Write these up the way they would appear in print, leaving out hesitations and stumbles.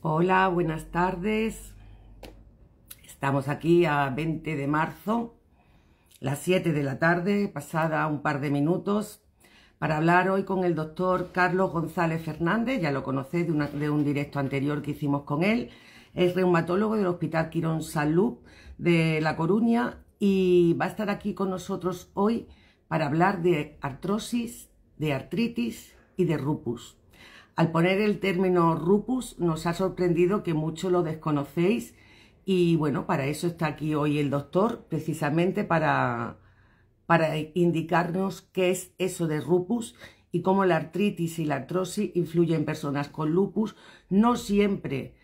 Hola, buenas tardes. Estamos aquí a 20 de marzo, las 7 de la tarde, pasada un par de minutos, para hablar hoy con el doctor Carlos González Fernández. Ya lo conocéis de un directo anterior que hicimos con él. Es reumatólogo del Hospital Quirón Salud de La Coruña y va a estar aquí con nosotros hoy para hablar de artrosis, de artritis y de lupus. Al poner el término lupus nos ha sorprendido que muchos lo desconocéis y bueno, para eso está aquí hoy el doctor, precisamente para indicarnos qué es eso de lupus y cómo la artritis y la artrosis influyen en personas con lupus, no siempre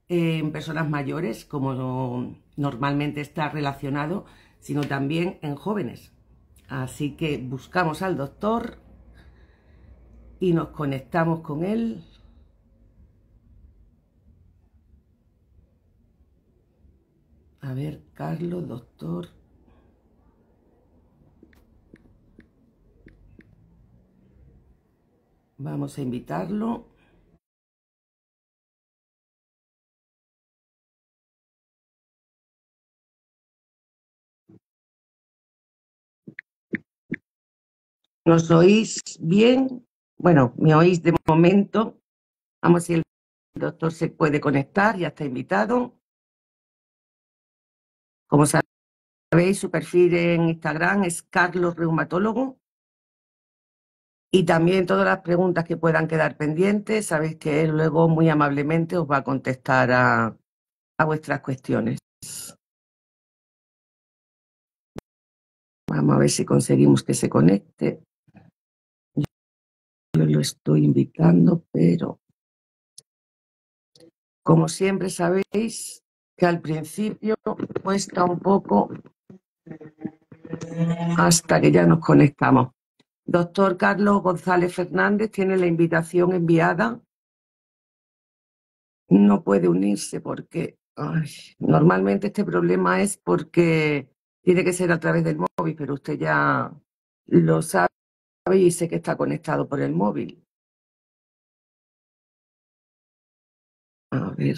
en personas mayores, como normalmente está relacionado, sino también en jóvenes. Así que buscamos al doctor y nos conectamos con él. A ver, Carlos, doctor. Vamos a invitarlo. ¿Nos oís bien? Bueno, me oís de momento. Vamos a ver si el doctor se puede conectar, ya está invitado. Como sabéis, su perfil en Instagram es Carlos Reumatólogo. Y también todas las preguntas que puedan quedar pendientes, sabéis que él luego muy amablemente os va a contestar a vuestras cuestiones. Vamos a ver si conseguimos que se conecte. Yo lo estoy invitando, pero como siempre sabéis que al principio cuesta un poco hasta que ya nos conectamos. Doctor Carlos González Fernández tiene la invitación enviada. No puede unirse porque normalmente este problema es porque tiene que ser a través del móvil, pero usted ya lo sabe y sé que está conectado por el móvil. A ver.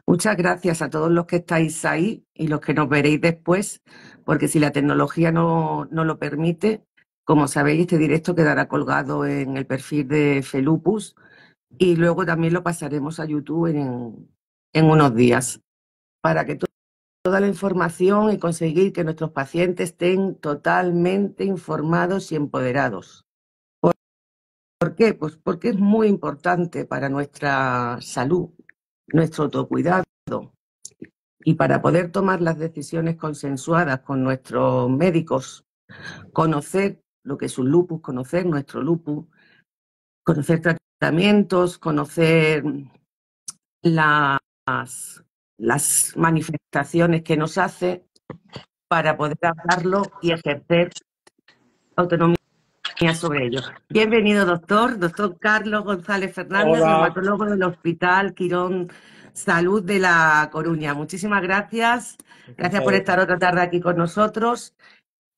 Muchas gracias a todos los que estáis ahí y los que nos veréis después, porque si la tecnología no lo permite, como sabéis, este directo quedará colgado en el perfil de Felupus y luego también lo pasaremos a YouTube en unos días para que toda la información y conseguir que nuestros pacientes estén totalmente informados y empoderados. ¿Por qué? Pues porque es muy importante para nuestra salud, nuestro autocuidado. Y para poder tomar las decisiones consensuadas con nuestros médicos, conocer lo que es un lupus, conocer nuestro lupus, conocer tratamientos, conocer las manifestaciones que nos hace para poder hablarlo y ejercer autonomía sobre ello. Bienvenido, doctor Carlos González Fernández, Hola. reumatólogo del Hospital Quirón Salud de La Coruña. Muchísimas gracias. Gracias por Encantado. estar otra tarde aquí con nosotros.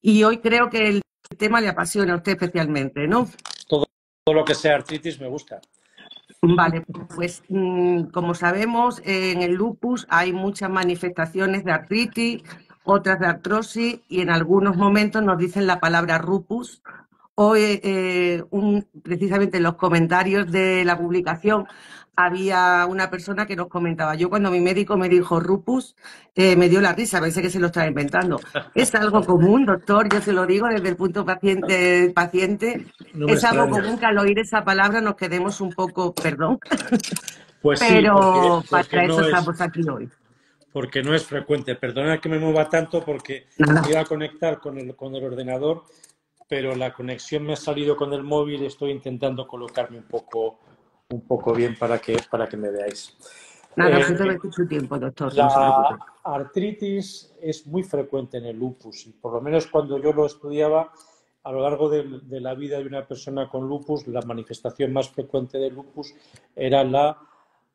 Y hoy creo que el tema le apasiona a usted especialmente, ¿no? Todo lo que sea artritis me gusta. Vale, pues como sabemos, en el lupus hay muchas manifestaciones de artritis, otras de artrosis y en algunos momentos nos dicen la palabra lupus. Hoy, precisamente en los comentarios de la publicación, había una persona que nos comentaba, yo cuando mi médico me dijo lupus, me dio la risa, pensé que se lo estaba inventando. Es algo común, doctor, yo se lo digo desde el punto del paciente, No me es algo extraña. común que al oír esa palabra nos quedemos un poco, perdón, Pues sí, pero porque para eso estamos aquí hoy. no es frecuente. Perdona que me mueva tanto porque Nada. me iba a conectar con el ordenador, pero la conexión me ha salido con el móvil. Estoy intentando colocarme un poco bien para que me veáis. Nada, usted tome su tiempo, doctor, no se La preocupe. artritis es muy frecuente en el lupus y por lo menos cuando yo lo estudiaba, a lo largo de la vida de una persona con lupus, la manifestación más frecuente del lupus era la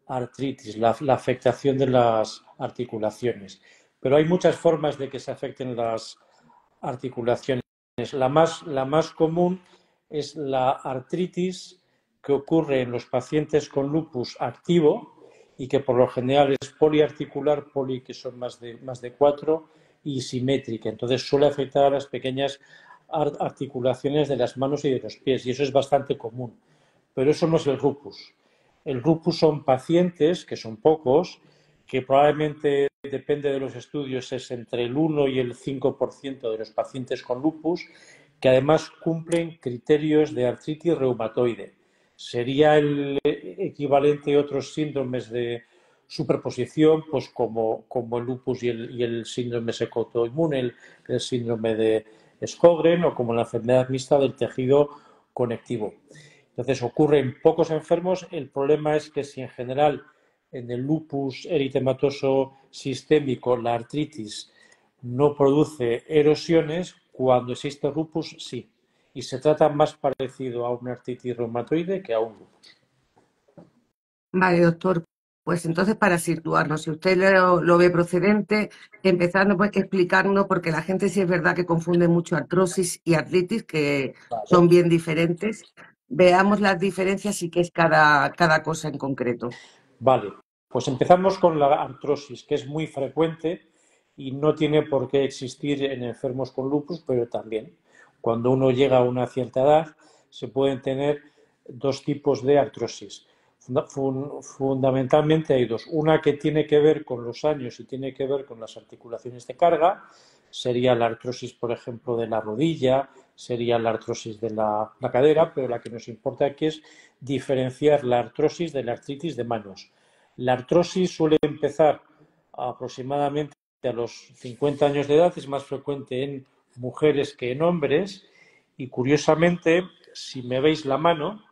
artritis, la afectación de las articulaciones. Pero hay muchas formas de que se afecten las articulaciones. La más común es la artritis que ocurre en los pacientes con lupus activo y que por lo general es poliarticular, poli que son más de 4, y simétrica. Entonces suele afectar a las pequeñas articulaciones de las manos y de los pies, y eso es bastante común. Pero eso no es el lupus. El lupus son pacientes, que son pocos, que probablemente, depende de los estudios, es entre el 1 y el 5% de los pacientes con lupus, que además cumplen criterios de artritis reumatoide. Sería el equivalente a otros síndromes de superposición, pues como el lupus y el síndrome seco-autoinmune, el síndrome de Sjögren, o como la enfermedad mixta del tejido conectivo. Entonces ocurre en pocos enfermos. El problema es que si en general en el lupus eritematoso sistémico la artritis no produce erosiones, cuando existe lupus sí. Y se trata más parecido a una artritis reumatoide que a un lupus. Vale, doctor. Pues entonces, para situarnos, si usted lo ve procedente, empezando pues que explicarnos, porque la gente sí es verdad que confunde mucho artrosis y artritis, que son bien diferentes. Veamos las diferencias y qué es cada cosa en concreto. Vale, pues empezamos con la artrosis, que es muy frecuente y no tiene por qué existir en enfermos con lupus, pero también cuando uno llega a una cierta edad se pueden tener dos tipos de artrosis. Fundamentalmente hay dos. Una que tiene que ver con los años y tiene que ver con las articulaciones de carga, sería la artrosis, por ejemplo, de la rodilla, sería la artrosis de la cadera, pero la que nos importa aquí es diferenciar la artrosis de la artritis de manos. La artrosis suele empezar aproximadamente a los 50 años de edad, es más frecuente en mujeres que en hombres, y curiosamente, si me veis la mano,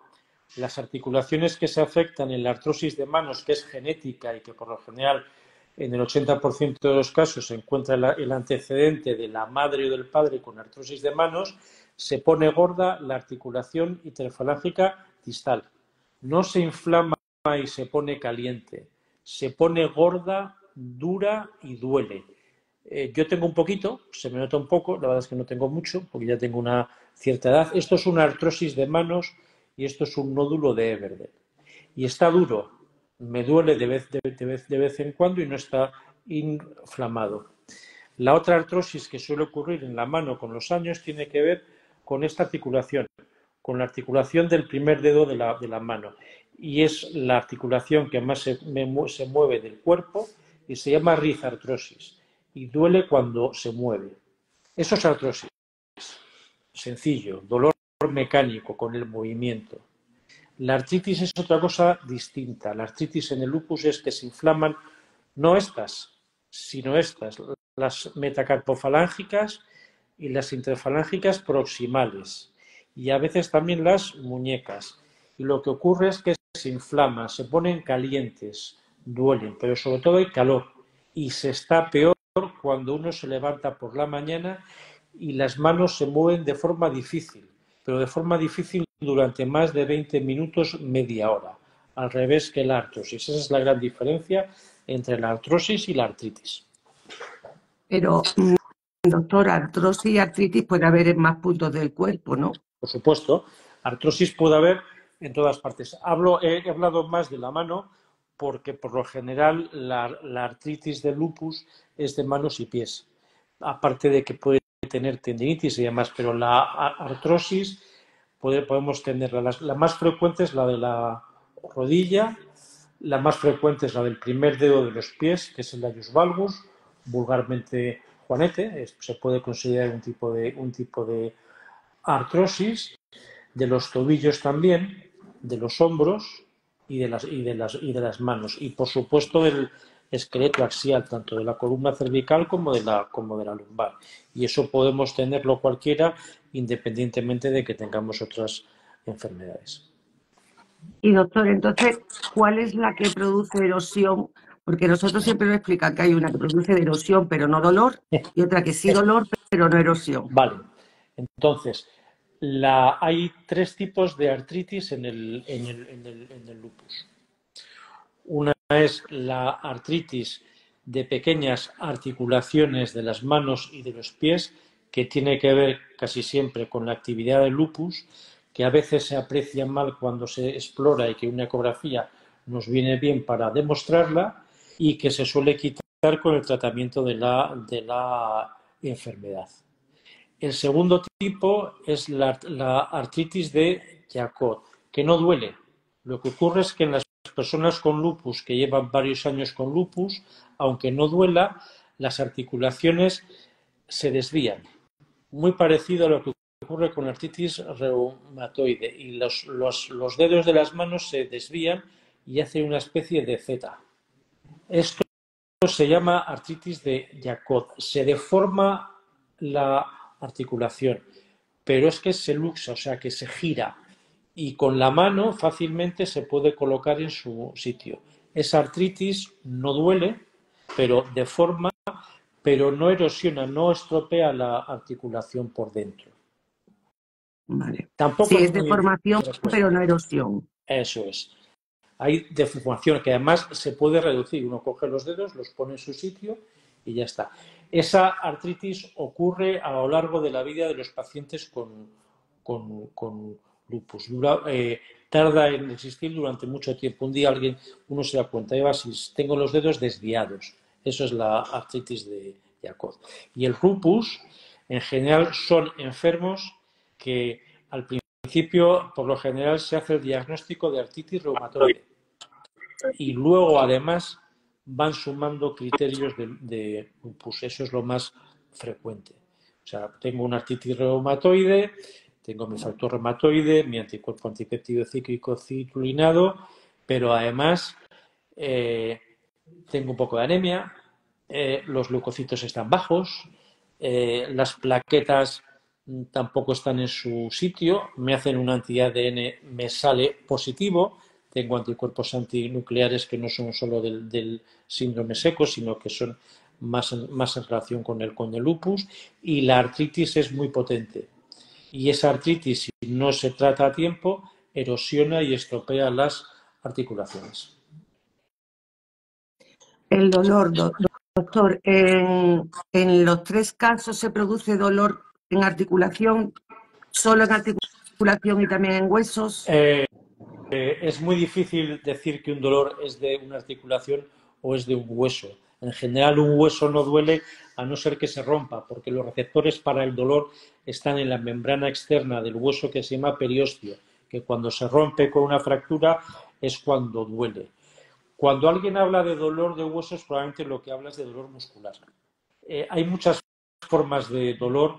las articulaciones que se afectan en la artrosis de manos, que es genética y que por lo general en el 80% de los casos se encuentra el antecedente de la madre o del padre con artrosis de manos, se pone gorda la articulación interfalángica distal. No se inflama y se pone caliente, se pone gorda, dura y duele. Yo tengo un poquito, se me nota un poco, la verdad es que no tengo mucho, porque ya tengo una cierta edad. Esto es una artrosis de manos y esto es un nódulo de Everdell. Y está duro, me duele de vez en cuando y no está inflamado. La otra artrosis que suele ocurrir en la mano con los años tiene que ver con esta articulación, con la articulación del primer dedo de la mano. Y es la articulación que más se mueve del cuerpo y se llama rizartrosis. Y duele cuando se mueve. Eso es artrosis. Sencillo, dolor mecánico con el movimiento. La artritis es otra cosa distinta. La artritis en el lupus es que se inflaman no estas, sino estas, las metacarpofalángicas y las interfalángicas proximales, y a veces también las muñecas. Y lo que ocurre es que se inflaman, se ponen calientes, duelen, pero sobre todo hay calor, y se está peor cuando uno se levanta por la mañana y las manos se mueven de forma difícil, pero de forma difícil durante más de 20 minutos, media hora, al revés que la artrosis. Esa es la gran diferencia entre la artrosis y la artritis. Pero, doctor, artrosis y artritis puede haber en más puntos del cuerpo, ¿no? Por supuesto, artrosis puede haber en todas partes. He hablado más de la mano porque por lo general la artritis de lupus es de manos y pies. Aparte de que puede tener tendinitis y demás, pero la artrosis podemos tenerla. La más frecuente es la de la rodilla, la más frecuente es la del primer dedo de los pies, que es el ius valgus, vulgarmente juanete, se puede considerar un tipo de artrosis, de los tobillos también, de los hombros y de las manos. Y por supuesto del esqueleto axial, tanto de la columna cervical como de la lumbar. Y eso podemos tenerlo cualquiera, independientemente de que tengamos otras enfermedades. Y doctor, entonces, ¿cuál es la que produce erosión? Porque nosotros siempre nos explican que hay una que produce erosión pero no dolor y otra que sí dolor pero no erosión. Vale, entonces hay tres tipos de artritis en el lupus. Una es la artritis de pequeñas articulaciones de las manos y de los pies, que tiene que ver casi siempre con la actividad del lupus, que a veces se aprecian mal cuando se explora y que una ecografía nos viene bien para demostrarla y que se suele quitar con el tratamiento de la enfermedad. El segundo tipo es la artritis de Charcot, que no duele. Lo que ocurre es que en las personas con lupus que llevan varios años con lupus, aunque no duela, las articulaciones se desvían. Muy parecido a lo que ocurre con la artritis reumatoide. Y los dedos de las manos se desvían y hacen una especie de Z. Esto se llama artritis de Charcot. Se deforma la articulación, pero es que se luxa, o sea que se gira y con la mano fácilmente se puede colocar en su sitio. Esa artritis no duele, pero deforma, pero no erosiona, no estropea la articulación por dentro. Vale. Tampoco Sí, es es muy deformación, pero frecuente. no erosión. Eso es. Hay deformación que además se puede reducir. Uno coge los dedos, los pone en su sitio y ya está. Esa artritis ocurre a lo largo de la vida de los pacientes con lupus. Tarda en existir durante mucho tiempo. Un día uno se da cuenta, Eva, si tengo los dedos desviados. Eso es la artritis de Charcot. Y el lupus, en general, son enfermos que al principio, por lo general, se hace el diagnóstico de artritis reumatoide y luego, además, van sumando criterios de lupus. Eso es lo más frecuente. O sea, tengo una artritis reumatoide, tengo mi factor reumatoide, mi anticuerpo antipéptido cíclico citrulinado, pero además tengo un poco de anemia, los leucocitos están bajos, las plaquetas tampoco están en su sitio, me hacen un anti-ADN, me sale positivo, tengo anticuerpos antinucleares que no son solo del síndrome seco, sino que son más en relación con el lupus, y la artritis es muy potente. Y esa artritis, si no se trata a tiempo, erosiona y estropea las articulaciones. El dolor, doctor, en los tres casos se produce dolor en articulación, solo en articulación y también en huesos. Es muy difícil decir que un dolor es de una articulación o es de un hueso. En general, un hueso no duele a no ser que se rompa, porque los receptores para el dolor están en la membrana externa del hueso que se llama periostio, que cuando se rompe con una fractura es cuando duele. Cuando alguien habla de dolor de huesos, probablemente lo que habla es de dolor muscular. Hay muchas formas de dolor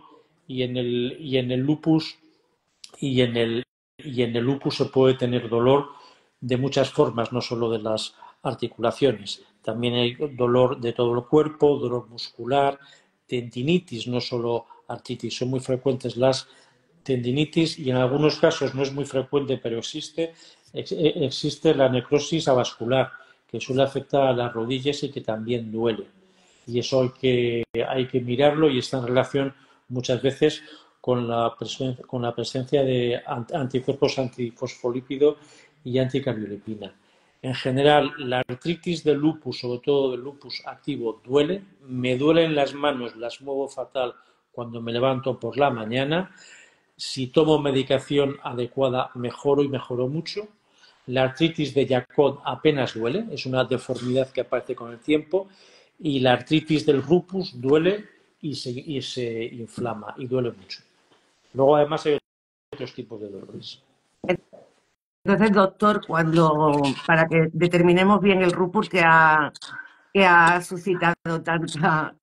y en el lupus y en el lupus se puede tener dolor de muchas formas, no solo de las articulaciones. También hay dolor de todo el cuerpo, dolor muscular, tendinitis, no solo artritis. Son muy frecuentes las tendinitis y en algunos casos no es muy frecuente, pero existe la necrosis avascular, que suele afectar a las rodillas y que también duele. Y eso hay que mirarlo y está en relación muchas veces con la presencia de anticuerpos antifosfolípido y anticardiolipina. En general, la artritis del lupus, sobre todo del lupus activo, duele. Me duelen las manos, las muevo fatal cuando me levanto por la mañana. Si tomo medicación adecuada, mejoro y mejoro mucho. La artritis de Charcot apenas duele, es una deformidad que aparece con el tiempo. Y la artritis del lupus duele y se inflama y duele mucho. Luego, además, hay otros tipos de dolores. Entonces, doctor, para que determinemos bien el lupus que ha suscitado tanta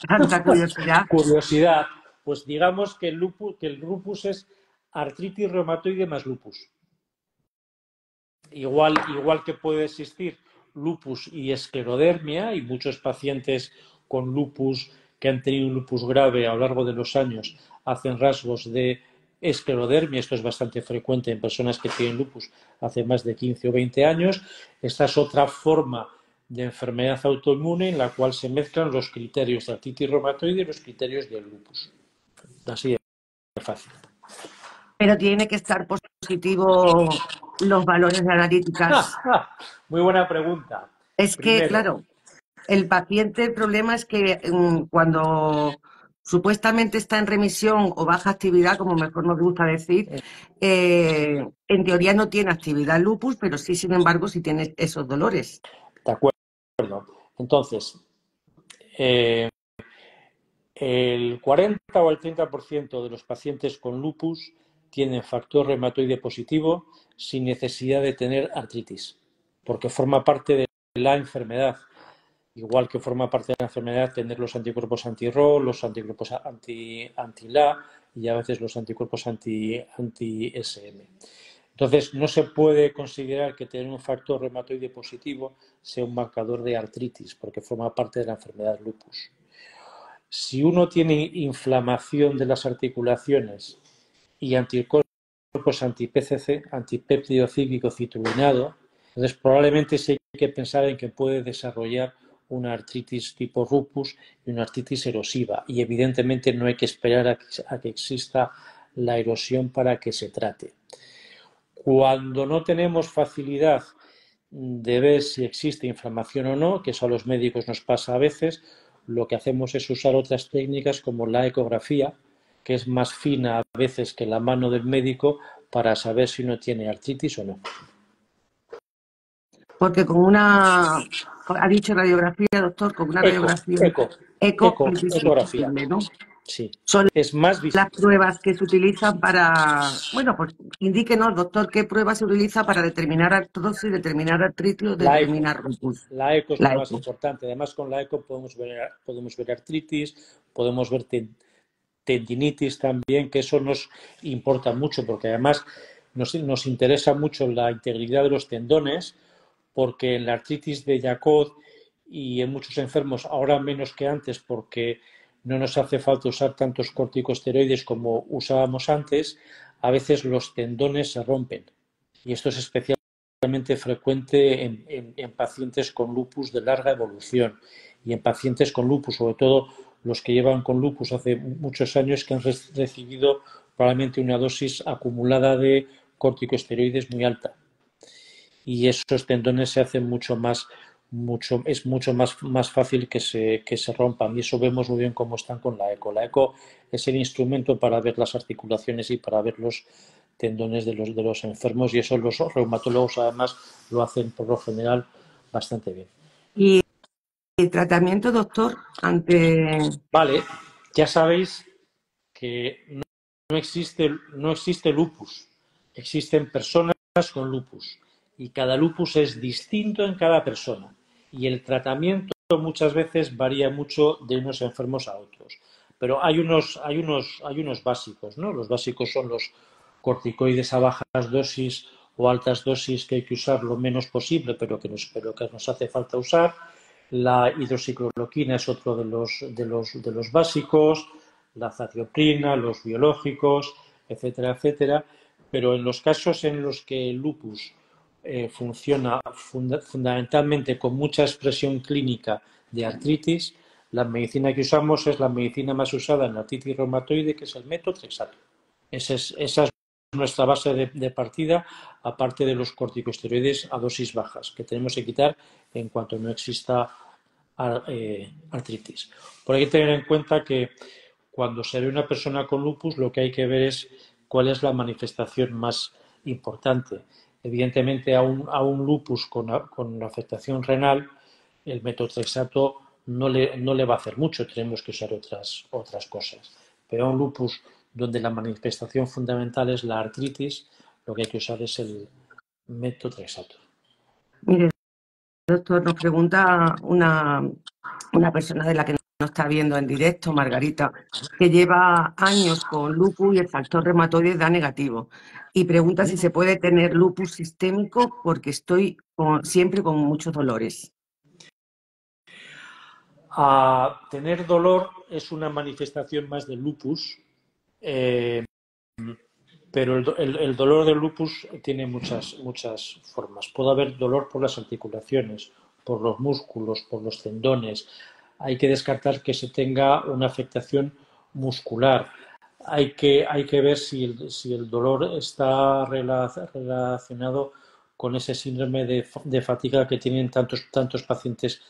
curiosidad. Curiosidad, pues digamos que el lupus es artritis reumatoide más lupus. Igual que puede existir lupus y esclerodermia, y muchos pacientes con lupus que han tenido un lupus grave a lo largo de los años hacen rasgos de esclerodermia. Esto es bastante frecuente en personas que tienen lupus hace más de 15 o 20 años. Esta es otra forma de enfermedad autoinmune en la cual se mezclan los criterios de artritis reumatoide y los criterios del lupus. Así de fácil. Pero tiene que estar positivo los valores de analíticas. Muy buena pregunta. Es que, Primero, claro, el problema es que cuando supuestamente está en remisión o baja actividad, como mejor nos gusta decir, en teoría no tiene actividad lupus, pero sí, sin embargo, sí tiene esos dolores. De acuerdo. Entonces, el 40 o el 30% de los pacientes con lupus tienen factor reumatoide positivo sin necesidad de tener artritis, porque forma parte de la enfermedad. Igual que forma parte de la enfermedad tener los anticuerpos anti-RO, los anticuerpos anti-LA y a veces los anticuerpos anti-SM. Entonces, no se puede considerar que tener un factor reumatoide positivo sea un marcador de artritis, porque forma parte de la enfermedad lupus. Si uno tiene inflamación de las articulaciones y anticuerpos anti-PCC, antipéptido cíclico citrulinado, entonces probablemente sí hay que pensar en que puede desarrollar una artritis tipo lupus y una artritis erosiva. Y evidentemente no hay que esperar a que exista la erosión para que se trate. Cuando no tenemos facilidad de ver si existe inflamación o no, que eso a los médicos nos pasa a veces, lo que hacemos es usar otras técnicas como la ecografía, que es más fina a veces que la mano del médico para saber si uno tiene artritis o no. Porque con una, ha dicho radiografía, doctor, con una radiografía eco es Ecografía. visible, ¿no? Sí, Son es más las visible. pruebas que se utilizan para, bueno, pues indíquenos, doctor, qué prueba se utiliza para determinar artrosis, determinar artritis o La eco. determinar lupus. La eco es lo La más eco. importante. Además, con la eco podemos ver artritis, podemos ver tendinitis también, que eso nos importa mucho, porque además nos interesa mucho la integridad de los tendones, porque en la artritis de Charcot y en muchos enfermos, ahora menos que antes, porque no nos hace falta usar tantos corticosteroides como usábamos antes, a veces los tendones se rompen. Y esto es especialmente frecuente en pacientes con lupus de larga evolución y en pacientes con lupus, sobre todo los que llevan con lupus hace muchos años, que han recibido probablemente una dosis acumulada de corticosteroides muy alta. Y esos tendones se hacen es mucho más fácil que se rompan. Y eso vemos muy bien cómo están con la eco. La eco es el instrumento para ver las articulaciones y para ver los tendones de los enfermos, y eso los reumatólogos además lo hacen por lo general bastante bien. ¿Y el tratamiento, doctor, ante...? Vale, ya sabéis que no existe lupus, existen personas con lupus y cada lupus es distinto en cada persona y el tratamiento muchas veces varía mucho de unos enfermos a otros. Pero hay unos básicos, ¿no? Los básicos son los corticoides a bajas dosis o altas dosis que hay que usar lo menos posible, pero que nos hace falta usar. La hidroxicloroquina es otro de los básicos, la azatioprina, los biológicos, etcétera, etcétera. Pero en los casos en los que el lupus funciona fundamentalmente con mucha expresión clínica de artritis, la medicina que usamos es la medicina más usada en la artritis reumatoide, que es el metotrexato. Esa es nuestra base de partida, aparte de los corticosteroides a dosis bajas, que tenemos que quitar en cuanto no exista artritis. Por hay que tener en cuenta que cuando se ve una persona con lupus, lo que hay que ver es cuál es la manifestación más importante. Evidentemente, a un lupus con afectación renal, el metotrexato no le va a hacer mucho, tenemos que usar otras cosas. Pero a un lupus donde la manifestación fundamental es la artritis, lo que hay que usar es el metotrexato. Mire, doctor, nos pregunta una persona de la que nos está viendo en directo, Margarita, que lleva años con lupus y el factor reumatoide da negativo. Y pregunta si se puede tener lupus sistémico porque estoy siempre con muchos dolores. Tener dolor es una manifestación más del lupus, pero el dolor del lupus tiene muchas formas. Puede haber dolor por las articulaciones, por los músculos, por los tendones. Hay que descartar que se tenga una afectación muscular. Hay que ver si el dolor está relacionado con ese síndrome de fatiga que tienen tantas pacientes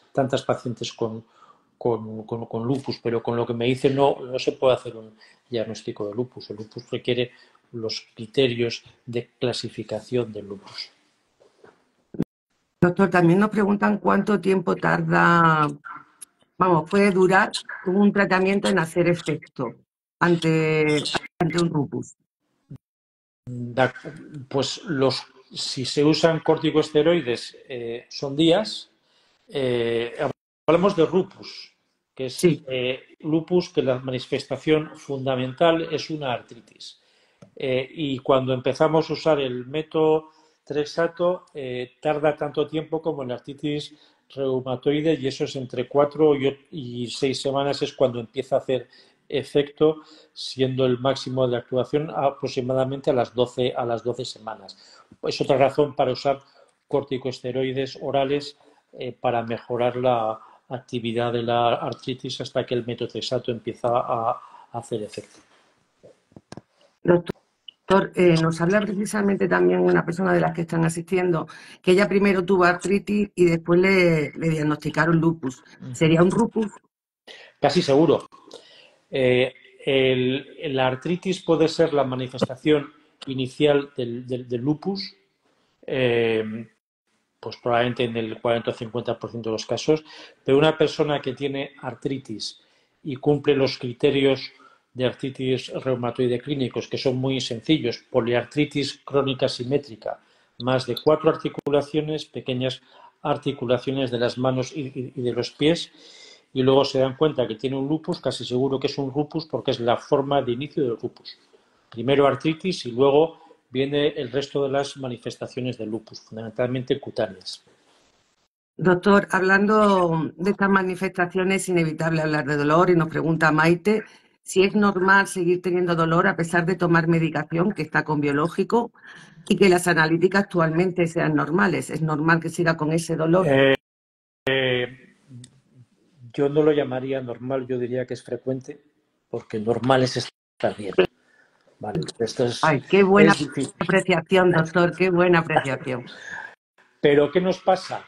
con con lupus, pero con lo que me dice no se puede hacer un diagnóstico de lupus. El lupus requiere los criterios de clasificación del lupus. Doctor, también nos preguntan cuánto tiempo puede durar un tratamiento en hacer efecto ante un lupus. Pues si se usan corticosteroides son días. Hablamos de lupus, que es Sí, lupus, que la manifestación fundamental es una artritis. Y cuando empezamos a usar el método Trexato, tarda tanto tiempo como en la artritis reumatoide, y eso es entre 4 y 6 semanas es cuando empieza a hacer efecto, siendo el máximo de actuación aproximadamente a las 12 semanas. Es otra razón para usar corticosteroides orales para mejorar la actividad de la artritis hasta que el metotrexato empieza a hacer efecto. doctor, nos habla precisamente también una persona de las que están asistiendo, que ella primero tuvo artritis y después le diagnosticaron lupus. ¿Sería un lupus? Casi seguro. La artritis puede ser la manifestación inicial del lupus, pues probablemente en el 40 o 50% de los casos, pero una persona que tiene artritis y cumple los criterios de artritis reumatoide clínicos, que son muy sencillos: poliartritis crónica simétrica, más de 4 articulaciones, pequeñas articulaciones de las manos y de los pies, y luego se dan cuenta que tiene un lupus, casi seguro que es un lupus porque es la forma de inicio del lupus. Primero artritis y luego viene el resto de las manifestaciones del lupus, fundamentalmente cutáneas. Doctor, hablando de estas manifestaciones, es inevitable hablar de dolor y nos pregunta Maite si es normal seguir teniendo dolor a pesar de tomar medicación que está con biológico y que las analíticas actualmente sean normales. ¿Es normal que siga con ese dolor? Yo no lo llamaría normal, yo diría que es frecuente, porque normal es estar bien. Vale, esto Ay, qué buena es difícil. apreciación, doctor, qué buena apreciación. Pero ¿qué nos pasa?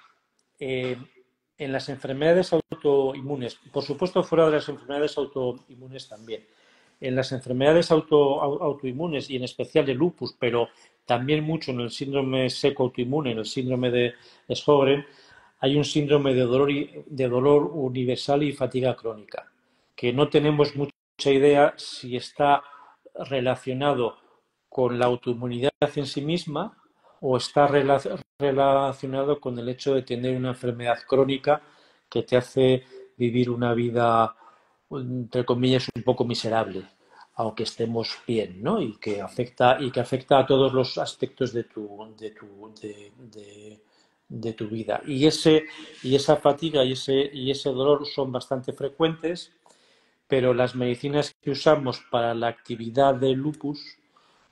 En las enfermedades autoinmunes, por supuesto fuera de las enfermedades autoinmunes también, en las enfermedades autoinmunes y en especial el lupus, pero también mucho en el síndrome seco autoinmune, en el síndrome de Sjögren, hay un síndrome de dolor universal y fatiga crónica, que no tenemos mucha idea si está relacionado con la autoinmunidad en sí misma o está relacionado con el hecho de tener una enfermedad crónica que te hace vivir una vida, entre comillas, un poco miserable, aunque estemos bien, ¿no? Y que afecta a todos los aspectos de tu vida. Y esa fatiga y ese dolor son bastante frecuentes, pero las medicinas que usamos para la actividad del lupus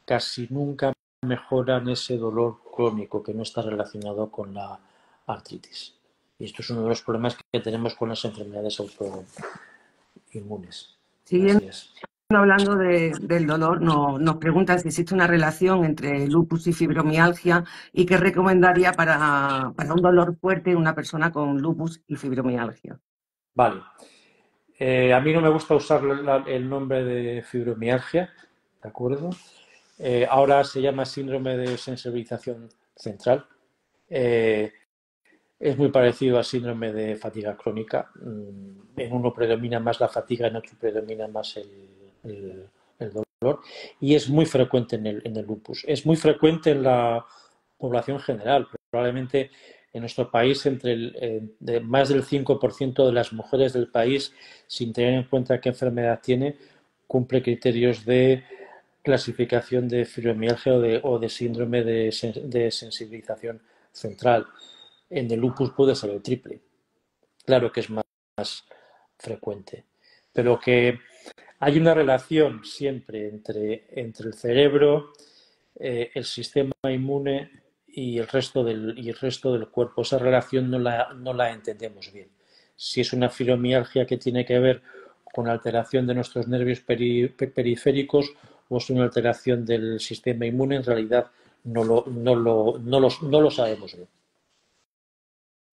casi nunca mejoran ese dolor crónico que no está relacionado con la artritis. Y esto es uno de los problemas que tenemos con las enfermedades autoinmunes. Siguiendo Así es. hablando del dolor, nos preguntan si existe una relación entre lupus y fibromialgia y qué recomendaría para un dolor fuerte en una persona con lupus y fibromialgia. Vale. A mí no me gusta usar el nombre de fibromialgia, ¿de acuerdo? Ahora se llama síndrome de sensibilización central. Es muy parecido al síndrome de fatiga crónica. En uno predomina más la fatiga, en otro predomina más el dolor. Y es muy frecuente en el lupus. Es muy frecuente en la población general. Probablemente en nuestro país de más del 5% de las mujeres del país, sin tener en cuenta qué enfermedad tiene, cumple criterios de clasificación de fibromialgia o de síndrome de sensibilización central. En el lupus puede ser el triple. Claro que es más frecuente. Pero que hay una relación siempre entre el cerebro, el sistema inmune y el resto del cuerpo. Esa relación no la entendemos bien. Si es una fibromialgia que tiene que ver con alteración de nuestros nervios periféricos o es una alteración del sistema inmune, en realidad no lo sabemos bien.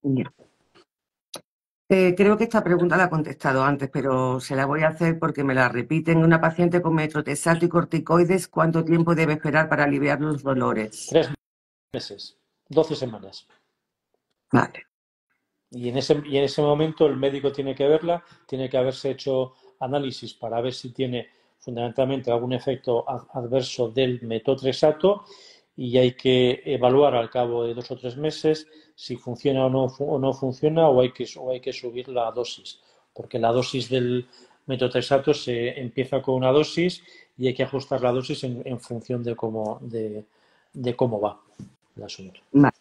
Ya. Creo que esta pregunta la he contestado antes, pero se la voy a hacer porque me la repiten. Una paciente con metotrexato y corticoides, ¿cuánto tiempo debe esperar para aliviar los dolores? 3 meses, 12 semanas. Vale. Y en ese momento el médico tiene que verla, tiene que haberse hecho análisis para ver si tiene fundamentalmente algún efecto adverso del metotrexato y hay que evaluar al cabo de 2 o 3 meses si funciona o no funciona o hay que subir la dosis, porque la dosis del metotrexato se empieza con una dosis y hay que ajustar la dosis en función de cómo va el asunto. Vale.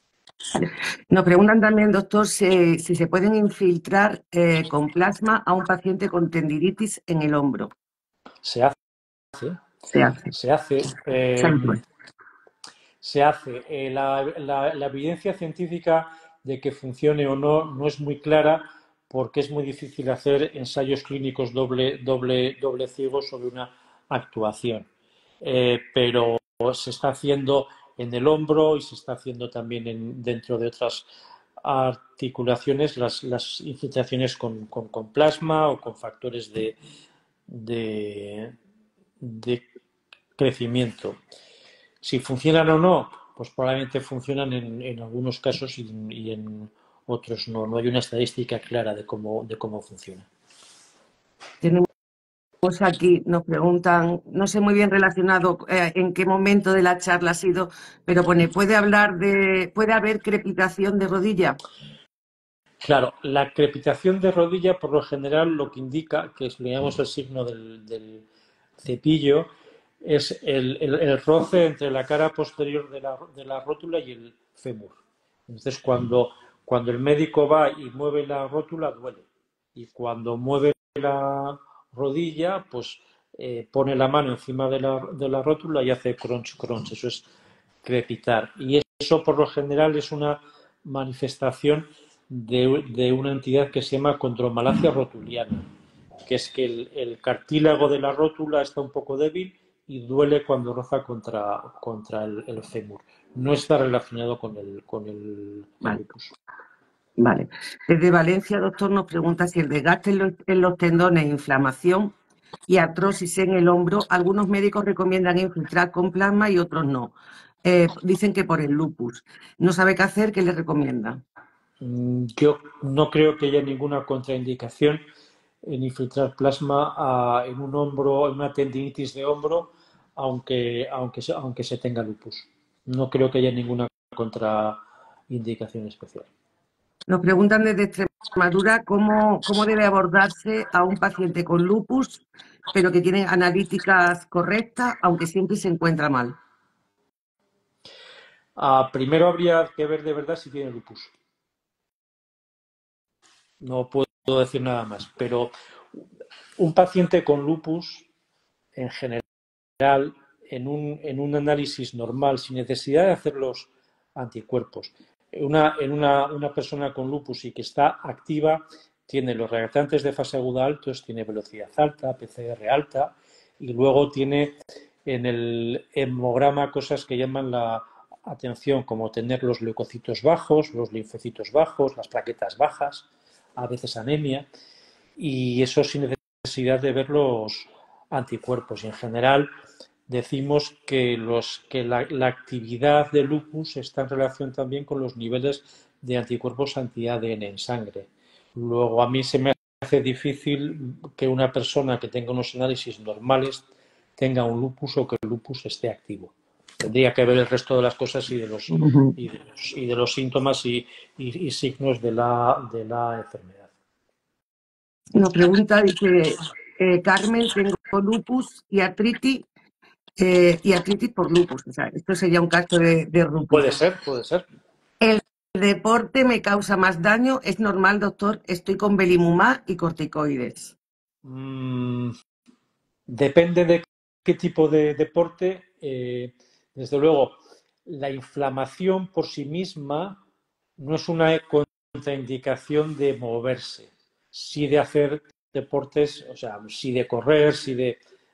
Nos preguntan también, doctor, si se pueden infiltrar con plasma a un paciente con tendinitis en el hombro. Se hace, Se hace. se hace. Es habitual. Se hace. La evidencia científica de que funcione o no no es muy clara porque es muy difícil hacer ensayos clínicos doble ciego sobre una actuación. Pero se está haciendo en el hombro y se está haciendo también dentro de otras articulaciones las infiltraciones con plasma o con factores de, de crecimiento. Si funcionan o no, pues probablemente funcionan en algunos casos y en otros no. No hay una estadística clara de cómo funciona. Tenemos aquí, nos preguntan, no sé muy bien relacionado en qué momento de la charla ha sido, pero pone, ¿puede haber crepitación de rodilla? Claro, la crepitación de rodilla por lo general lo que indica, que es, le llamamos el signo del cepillo, es el roce entre la cara posterior de la rótula y el fémur. Entonces, cuando el médico va y mueve la rótula, duele. Y cuando mueve la rodilla, pues pone la mano encima de la rótula y hace crunch, crunch. Eso es crepitar. Y eso, por lo general, es una manifestación de una entidad que se llama condromalacia rotuliana, que es que el cartílago de la rótula está un poco débil y duele cuando roza contra el fémur. No está relacionado con el Vale, lupus. vale. Desde Valencia, doctor, nos pregunta si el desgaste en los tendones, inflamación y artrosis en el hombro, algunos médicos recomiendan infiltrar con plasma y otros no. Dicen que por el lupus. No sabe qué hacer, ¿qué le recomienda? Yo no creo que haya ninguna contraindicación en infiltrar plasma en un hombro, en una tendinitis de hombro, aunque se tenga lupus. No creo que haya ninguna contraindicación especial. Nos preguntan desde Extremadura cómo debe abordarse a un paciente con lupus, pero que tiene analíticas correctas, aunque siempre se encuentra mal. Primero habría que ver de verdad si tiene lupus. No puedo decir nada más, pero un paciente con lupus, en general, en un análisis normal, sin necesidad de hacer los anticuerpos, en una persona con lupus y que está activa, tiene los reactantes de fase aguda altos, tiene velocidad alta, PCR alta, y luego tiene en el hemograma cosas que llaman la atención, como tener los leucocitos bajos, los linfocitos bajos, las plaquetas bajas, a veces anemia, y eso sin necesidad de ver los anticuerpos. Y en general decimos que la actividad de lupus está en relación también con los niveles de anticuerpos anti-ADN en sangre. Luego, a mí se me hace difícil que una persona que tenga unos análisis normales tenga un lupus o que el lupus esté activo. Tendría que ver el resto de las cosas y de los síntomas y signos de la enfermedad. Nos pregunta, dice, Carmen, tengo lupus y artritis por lupus. O sea, esto sería un caso de lupus. Puede ser, puede ser. ¿El deporte me causa más daño? ¿Es normal, doctor? Estoy con belimumab y corticoides. Mm, Depende de qué tipo de deporte. Desde luego, la inflamación por sí misma no es una contraindicación de moverse, sí de hacer deportes, o sea, sí de correr,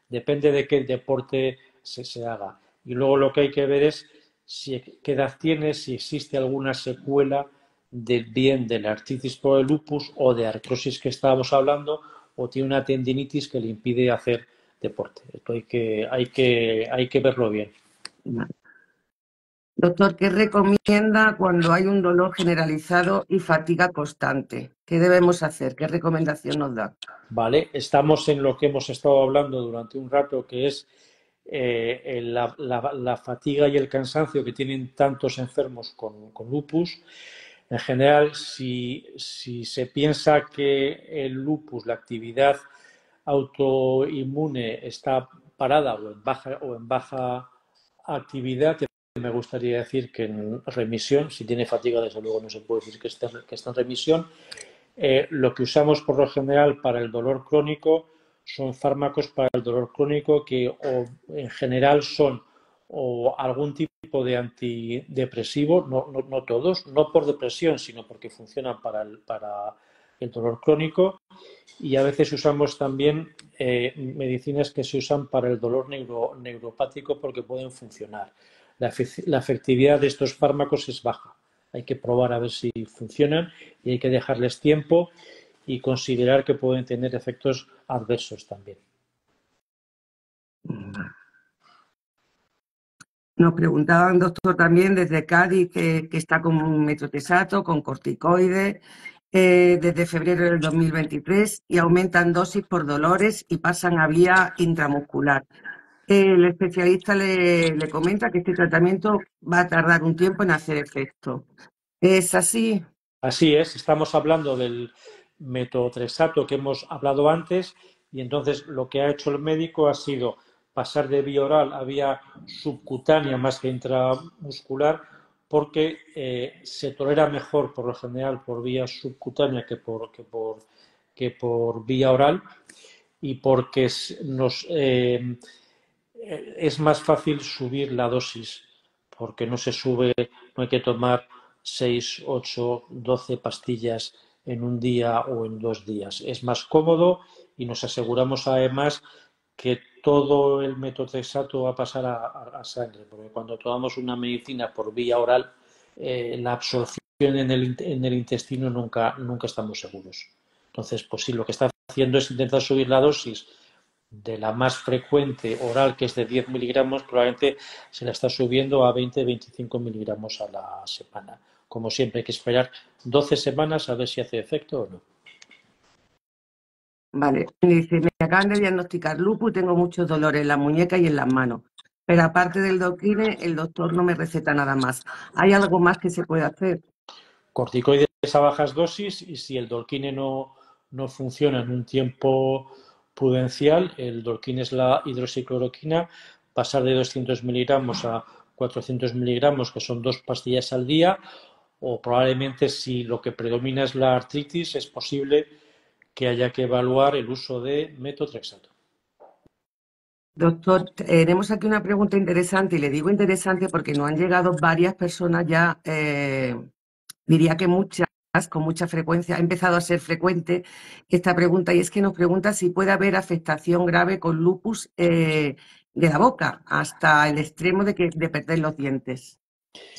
depende de qué deporte se haga. Y luego lo que hay que ver es qué edad tiene, si existe alguna secuela bien de la artritis por el lupus o de artrosis que estábamos hablando, o tiene una tendinitis que le impide hacer deporte. Esto hay que verlo bien. Doctor, ¿qué recomienda cuando hay un dolor generalizado y fatiga constante? ¿Qué debemos hacer? ¿Qué recomendación nos da? Vale, estamos en lo que hemos estado hablando durante un rato, que es la fatiga y el cansancio que tienen tantos enfermos con lupus. En general, si se piensa que el lupus, la actividad autoinmune está parada o en baja actividad, me gustaría decir que en remisión. Si tiene fatiga, desde luego no se puede decir que está en remisión. Lo que usamos por lo general para el dolor crónico son fármacos para el dolor crónico que en general son o algún tipo de antidepresivo, no todos, no por depresión, sino porque funcionan para el dolor crónico, y a veces usamos también medicinas que se usan para el dolor neuropático porque pueden funcionar. La efectividad de estos fármacos es baja. Hay que probar a ver si funcionan y hay que dejarles tiempo y considerar que pueden tener efectos adversos también. Nos preguntaban, doctor, también desde Cádiz que está con metotrexato, con corticoides, desde febrero del 2023 y aumentan dosis por dolores y pasan a vía intramuscular. El especialista le comenta que este tratamiento va a tardar un tiempo en hacer efecto. ¿Es así? Así es, estamos hablando del metotrexato que hemos hablado antes, y entonces lo que ha hecho el médico ha sido pasar de vía oral a vía subcutánea más que intramuscular, porque se tolera mejor por lo general por vía subcutánea que por vía oral, y porque es más fácil subir la dosis, porque no se sube, no hay que tomar 6, 8, 12 pastillas en un día o en 2 días. Es más cómodo y nos aseguramos además que todo el metotrexato va a pasar a sangre, porque cuando tomamos una medicina por vía oral, la absorción en el intestino nunca estamos seguros. Entonces, pues sí, lo que está haciendo es intentar subir la dosis de la más frecuente oral, que es de 10 miligramos, probablemente se la está subiendo a 20-25 miligramos a la semana. Como siempre, hay que esperar 12 semanas a ver si hace efecto o no. Vale, dice, me acaban de diagnosticar lupus, tengo muchos dolores en las muñecas y en las manos, pero aparte del doquine, el doctor no me receta nada más. ¿Hay algo más que se puede hacer? Corticoides a bajas dosis, y si el Dolquine no funciona en un tiempo prudencial, el Dolquine es la hidroxicloroquina, pasar de 200 miligramos a 400 miligramos, que son 2 pastillas al día, o probablemente, si lo que predomina es la artritis, es posible que haya que evaluar el uso de metotrexato. Doctor, tenemos aquí una pregunta interesante y le digo interesante porque nos han llegado varias personas ya, diría que muchas, con mucha frecuencia, ha empezado a ser frecuente esta pregunta, y es que nos pregunta si puede haber afectación grave con lupus de la boca hasta el extremo de perder los dientes.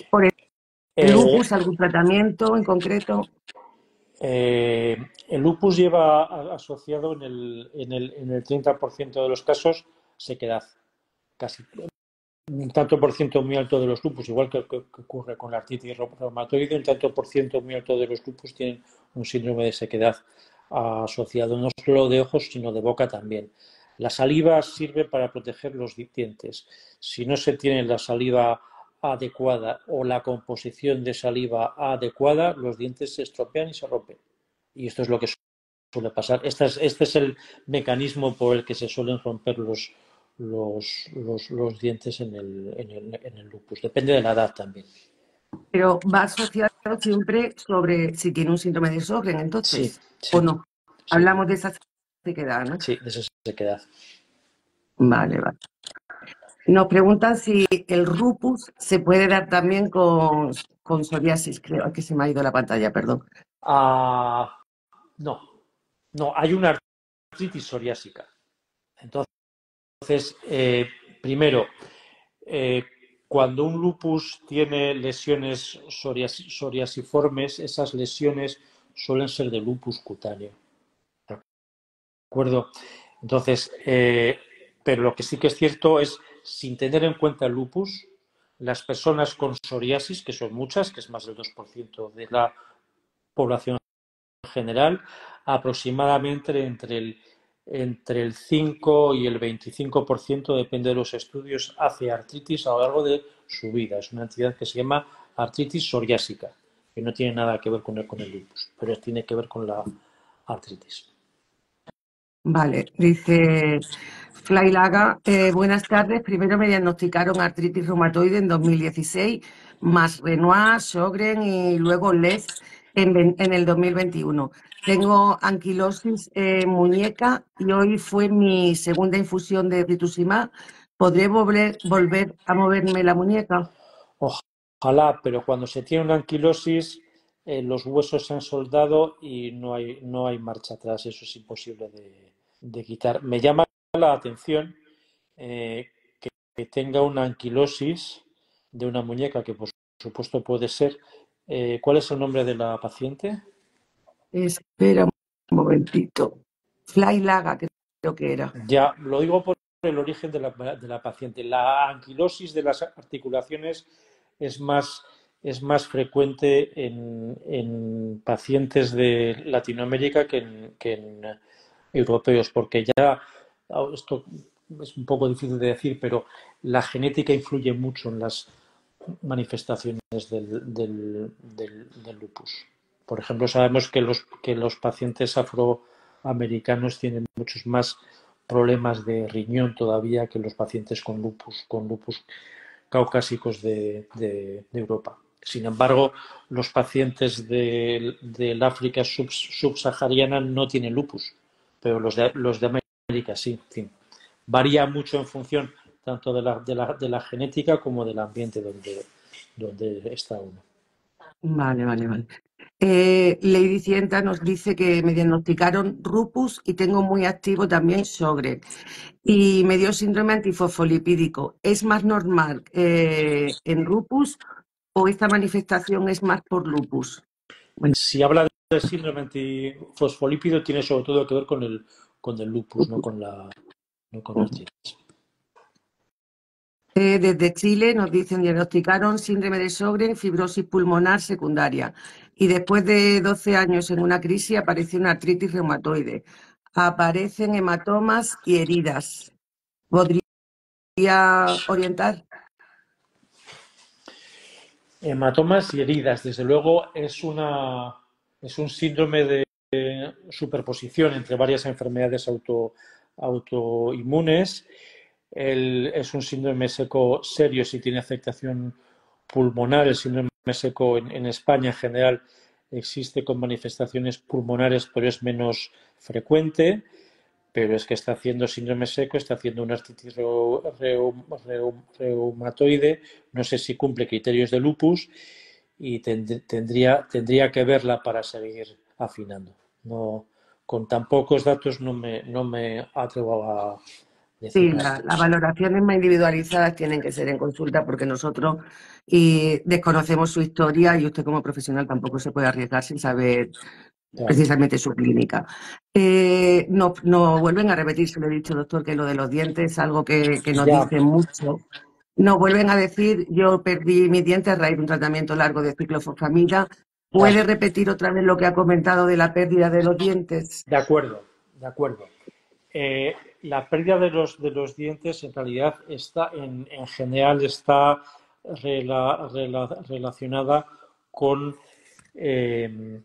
Por el Eh, lupus, ¿algún tratamiento en concreto? el lupus lleva asociado en el 30% de los casos sequedad, casi un tanto por ciento muy alto de los lupus, igual que ocurre con la artritis reumatoide, un tanto por ciento muy alto de los lupus tienen un síndrome de sequedad asociado no solo de ojos, sino de boca también. La saliva sirve para proteger los dientes. Si no se tiene la saliva adecuada o la composición de saliva adecuada, los dientes se estropean y se rompen. Y esto es lo que suele pasar. Este es el mecanismo por el que se suelen romper los dientes en el lupus. Depende de la edad también. Pero va asociado siempre sobre si tiene un síndrome de Sjögren, Sí, entonces, ¿o sí, no? sí, Hablamos de esa sequedad, ¿no? sí, de esa sequedad. Vale, vale. Nos preguntan si el lupus se puede dar también con psoriasis, creo que se me ha ido la pantalla, perdón. No, no, hay una artritis psoriásica. Entonces, primero, Cuando un lupus tiene lesiones psoriasiformes, esas lesiones suelen ser de lupus cutáneo. ¿De acuerdo? Entonces, pero lo que sí que es cierto es, sin tener en cuenta el lupus, las personas con psoriasis, que son muchas, que es más del 2% de la población general, aproximadamente entre el 5 y el 25%, depende de los estudios, hace artritis a lo largo de su vida. Es una entidad que se llama artritis psoriásica, que no tiene nada que ver con el lupus, pero tiene que ver con la artritis. Vale, dice Flylaga, buenas tardes. Primero me diagnosticaron artritis reumatoide en 2016, más Renoir, Sjögren y luego Les en el 2021. Tengo anquilosis en muñeca y hoy fue mi segunda infusión de rituximab. ¿Podré volver a moverme la muñeca? Ojalá, pero cuando se tiene una anquilosis, los huesos se han soldado y no hay marcha atrás. Eso es imposible de quitar. Me llama la atención eh, que tenga una anquilosis de una muñeca, que por supuesto puede ser. ¿Cuál es el nombre de la paciente? Espera un momentito. Flylaga, creo que era. Ya, lo digo por el origen de la paciente. La anquilosis de las articulaciones es más frecuente en pacientes de Latinoamérica que en europeos, porque ya, esto es un poco difícil de decir, pero la genética influye mucho en las manifestaciones del lupus. Por ejemplo, sabemos que los pacientes afroamericanos tienen muchos más problemas de riñón todavía que los pacientes con lupus caucásicos de Europa. Sin embargo, los pacientes del África subsahariana no tienen lupus, pero los de América sí. En fin, varía mucho en función tanto de la genética como del ambiente donde está uno. Vale, vale, vale. Lady Cienta nos dice que me diagnosticaron lupus y tengo muy activo también Sjögren. Y me dio síndrome antifosfolipídico. ¿Es más normal en lupus o esta manifestación es más por lupus? Bueno, Si habla de síndrome antifosfolípido, tiene sobre todo que ver con el lupus, no con la artritis. desde Chile nos dicen diagnosticaron síndrome de Sjögren, fibrosis pulmonar secundaria. Y después de 12 años en una crisis apareció una artritis reumatoide. Aparecen hematomas y heridas. ¿Podría orientar? Hematomas y heridas, desde luego, es un síndrome de superposición entre varias enfermedades autoinmunes. Es un síndrome seco serio si tiene afectación pulmonar. El síndrome seco en España en general existe con manifestaciones pulmonares, pero es menos frecuente. Pero es que está haciendo síndrome seco, está haciendo una artritis reumatoide, no sé si cumple criterios de lupus y tendría que verla para seguir afinando. No, con tan pocos datos no me atrevo a decir Sí, nada. las valoraciones más individualizadas tienen que ser en consulta porque nosotros desconocemos su historia y usted como profesional tampoco se puede arriesgar sin saber Claro. precisamente su clínica. No vuelven a repetir, se lo he dicho, doctor, que lo de los dientes es algo que nos Ya, dicen mucho. Nos vuelven a decir, yo perdí mis dientes a raíz de un tratamiento largo de ciclofosfamida. ¿Puede ya, repetir otra vez lo que ha comentado de la pérdida de los dientes? de acuerdo, de acuerdo. Eh, la pérdida de los dientes en realidad en general está relacionada con eh,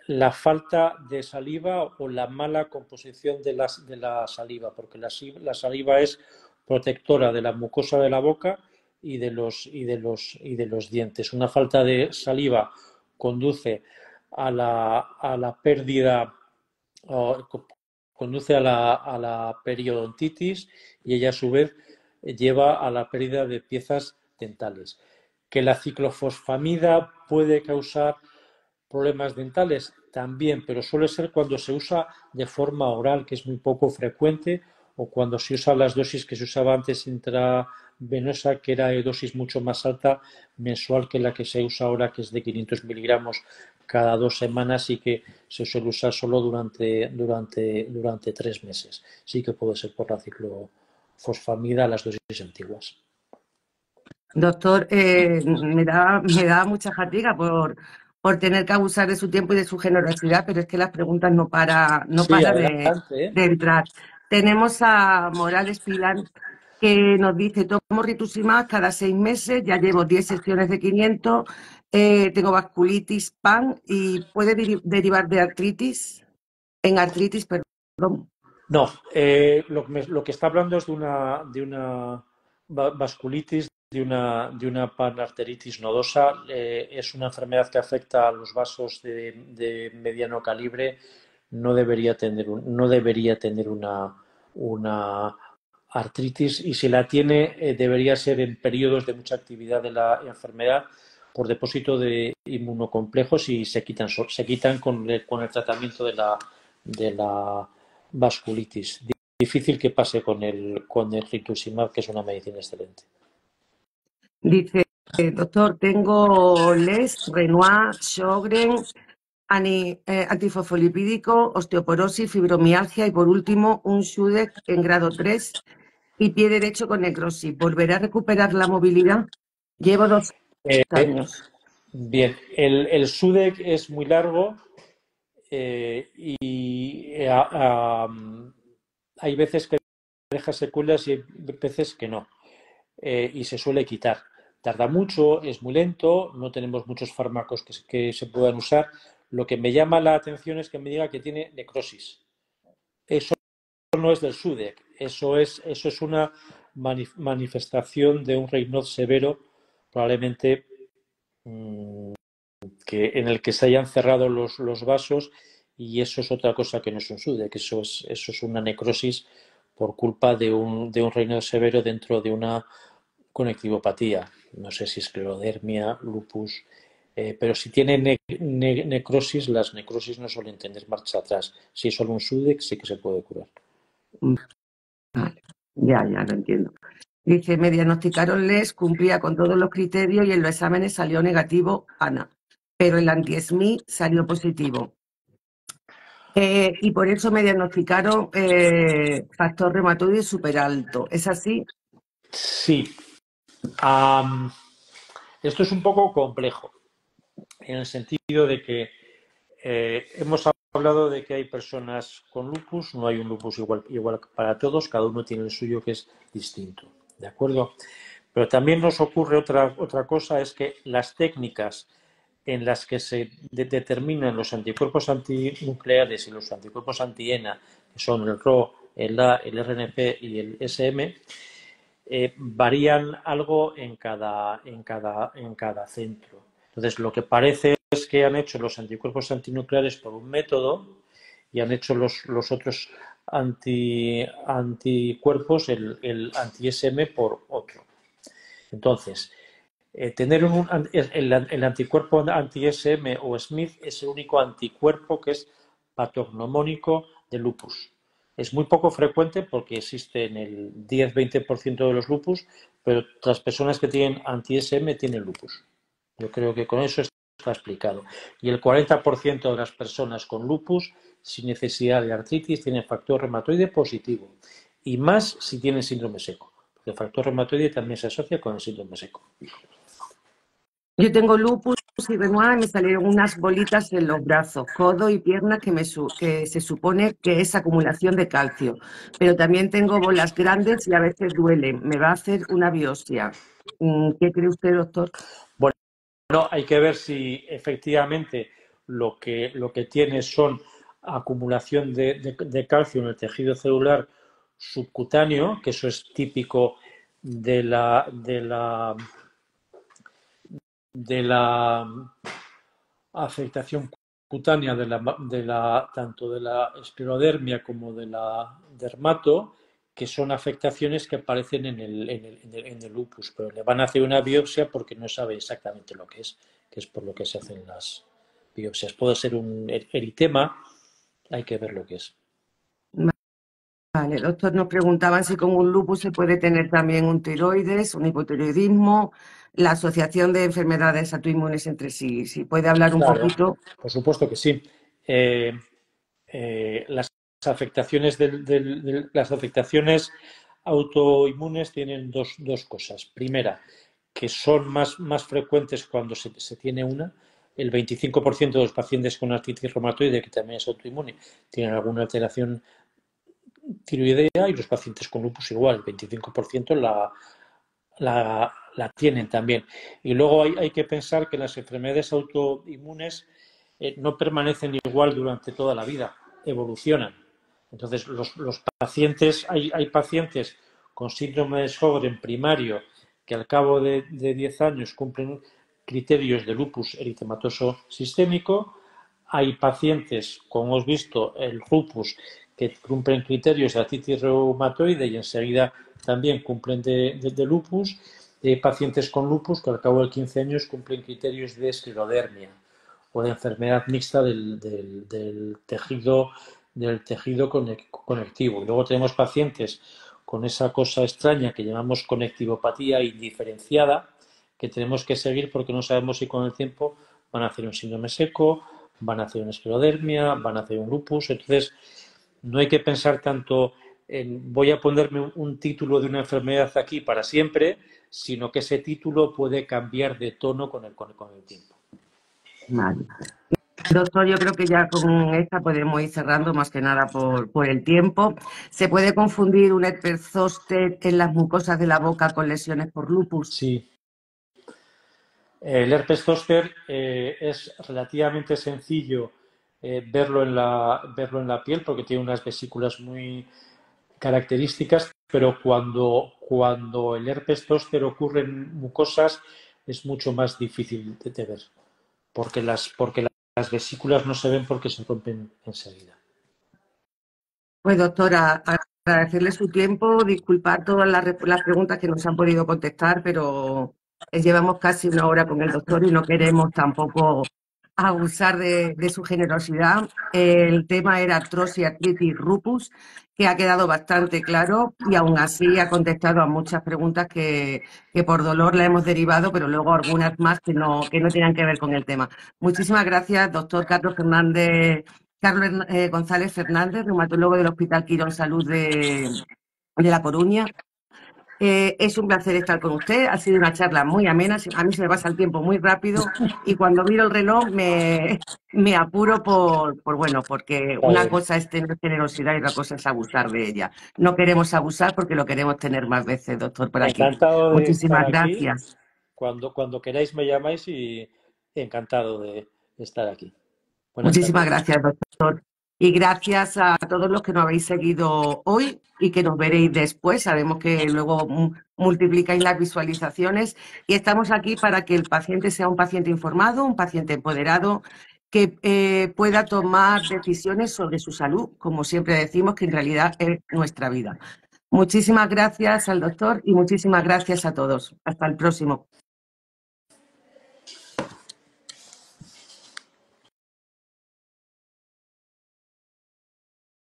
la falta de saliva o la mala composición de la saliva, porque la saliva es protectora de la mucosa de la boca y de los dientes. Una falta de saliva conduce a la pérdida, o conduce a la periodontitis, y ella a su vez lleva a la pérdida de piezas dentales. Que la ciclofosfamida puede causar problemas dentales también, pero suele ser cuando se usa de forma oral, que es muy poco frecuente, o cuando se usa las dosis que se usaba antes venosa que era de dosis mucho más alta mensual que la que se usa ahora, que es de 500 miligramos cada 2 semanas y que se suele usar solo durante 3 meses. Sí que puede ser por la ciclofosfamida las dosis antiguas. Doctor, me da mucha fatiga por tener que abusar de su tiempo y de su generosidad, pero es que las preguntas no Sí, para adelante, ¿eh? de entrar. Tenemos a Morales Pilar que nos dice, tomo rituximab cada 6 meses, ya llevo 10 sesiones de 500, tengo vasculitis, PAN y puede derivar de artritis, en artritis, perdón. No, lo que está hablando es de una vasculitis, de una panarteritis nodosa. Es una enfermedad que afecta a los vasos de mediano calibre. No debería tener una artritis, y si la tiene, debería ser en periodos de mucha actividad de la enfermedad por depósito de inmunocomplejos, y se quitan con el tratamiento de la vasculitis. Difícil que pase con el rituximab, que es una medicina excelente. Dice, doctor, tengo LES, Renoir, Sjögren, antifosfolipídico, osteoporosis, fibromialgia y por último un SUDEC en grado 3 y pie derecho con necrosis. ¿Volverá a recuperar la movilidad? Llevo 2 años. Bien, el SUDEC es muy largo, y hay veces que deja secuelas y hay veces que no, y se suele quitar. Tarda mucho, es muy lento, no tenemos muchos fármacos que se puedan usar. Lo que me llama la atención es que me diga que tiene necrosis. Eso no es del SUDEC, eso es una manifestación de un Raynaud severo, probablemente, en el que se hayan cerrado los vasos, y eso es otra cosa que no es un SUDEC, eso es una necrosis por culpa de un Raynaud severo dentro de una conectivopatía. No sé si esclerodermia, lupus, pero si tiene necrosis, las necrosis no suelen tener marcha atrás. Si es solo un SUDEC, sí que se puede curar. Vale, ya lo entiendo. Dice, me diagnosticaron LES, cumplía con todos los criterios y en los exámenes salió negativo ANA, pero el anti-SMI salió positivo. Y por eso me diagnosticaron factor reumatoide súper alto. ¿Es así? Sí. Esto es un poco complejo, en el sentido de que hemos hablado de que hay personas con lupus. No hay un lupus igual para todos, cada uno tiene el suyo, que es distinto, ¿de acuerdo? Pero también nos ocurre otra cosa, es que las técnicas en las que se determinan los anticuerpos antinucleares y los anticuerpos anti-ENA, que son el RO, el A, el RNP y el SM, varían algo en cada centro. Entonces, lo que parece es que han hecho los anticuerpos antinucleares por un método y han hecho los otros anticuerpos, el anti-SM, por otro. Entonces, tener el anticuerpo anti-SM o SMID es el único anticuerpo que es patognomónico de lupus. Es muy poco frecuente porque existe en el 10-20% de los lupus, pero las personas que tienen anti-SM tienen lupus. Yo creo que con eso está explicado. Y el 40% de las personas con lupus, sin necesidad de artritis, tienen factor reumatoide positivo. Y más si tienen síndrome seco, porque el factor reumatoide también se asocia con el síndrome seco. Yo tengo lupus y Renoir y me salieron unas bolitas en los brazos, codo y piernas que se supone que es acumulación de calcio. Pero también tengo bolas grandes y a veces duelen. Me va a hacer una biopsia. ¿Qué cree usted, doctor? Bueno, hay que ver si efectivamente lo que tiene son acumulación de calcio en el tejido celular subcutáneo, que eso es típico de la afectación cutánea tanto de la esclerodermia como de la dermato, que son afectaciones que aparecen en el lupus, pero le van a hacer una biopsia porque no sabe exactamente lo que es por lo que se hacen las biopsias. Puede ser un eritema, hay que ver lo que es. Vale, doctor, nos preguntaban si con un lupus se puede tener también un tiroides, un hipotiroidismo, la asociación de enfermedades autoinmunes entre sí. Si puede hablar un Claro, poquito. por supuesto que sí. Eh, las afectaciones las afectaciones autoinmunes tienen dos cosas. Primera, que son más frecuentes cuando se tiene una. El 25% de los pacientes con artritis reumatoide, que también es autoinmune, tienen alguna alteración tiroidea, y los pacientes con lupus igual, el 25% la tienen también. Y luego hay que pensar que las enfermedades autoinmunes no permanecen igual durante toda la vida, evolucionan. Entonces, los pacientes, hay pacientes con síndrome de Sjögren primario que al cabo de 10 años cumplen criterios de lupus eritematoso sistémico. Hay pacientes, como hemos visto, el lupus, que cumplen criterios de artritis reumatoide y enseguida también cumplen de lupus. Y hay pacientes con lupus que al cabo de 15 años cumplen criterios de esclerodermia o de enfermedad mixta del tejido conectivo. Y luego tenemos pacientes con esa cosa extraña que llamamos conectivopatía indiferenciada, que tenemos que seguir porque no sabemos si con el tiempo van a hacer un síndrome seco, van a hacer una esclerodermia, van a hacer un lupus. Entonces, no hay que pensar tanto en voy a ponerme un título de una enfermedad aquí para siempre, sino que ese título puede cambiar de tono con el tiempo. Vale. Doctor, yo creo que ya con esta podemos ir cerrando más que nada por el tiempo. ¿Se puede confundir un herpes zóster en las mucosas de la boca con lesiones por lupus? Sí. El herpes zóster es relativamente sencillo verlo en la piel porque tiene unas vesículas muy características, pero cuando el herpes zóster ocurre en mucosas es mucho más difícil de ver, porque las vesículas no se ven porque se rompen enseguida. Pues doctora, agradecerle su tiempo, disculpar todas las preguntas que nos han podido contestar, pero llevamos casi una hora con el doctor y no queremos tampoco abusar de su generosidad. El tema era artrosis, artritis, lupus, que ha quedado bastante claro y aún así ha contestado a muchas preguntas que por dolor la hemos derivado, pero luego algunas más que no tienen que ver con el tema. Muchísimas gracias, doctor Carlos González Fernández, reumatólogo del Hospital Quirón Salud de La Coruña. Es un placer estar con usted, ha sido una charla muy amena, a mí se me pasa el tiempo muy rápido y cuando miro el reloj me apuro bueno, porque Está una bien. cosa es tener generosidad y otra cosa es abusar de ella. No queremos abusar porque lo queremos tener más veces, doctor, por aquí. Encantado de estar Muchísimas aquí. gracias. Cuando queráis me llamáis y encantado de estar aquí. Buenas Muchísimas tardes. gracias, doctor. Y gracias a todos los que nos habéis seguido hoy y que nos veréis después. Sabemos que luego multiplicáis las visualizaciones y estamos aquí para que el paciente sea un paciente informado, un paciente empoderado, que pueda tomar decisiones sobre su salud, como siempre decimos, que en realidad es nuestra vida. Muchísimas gracias al doctor y muchísimas gracias a todos. Hasta el próximo.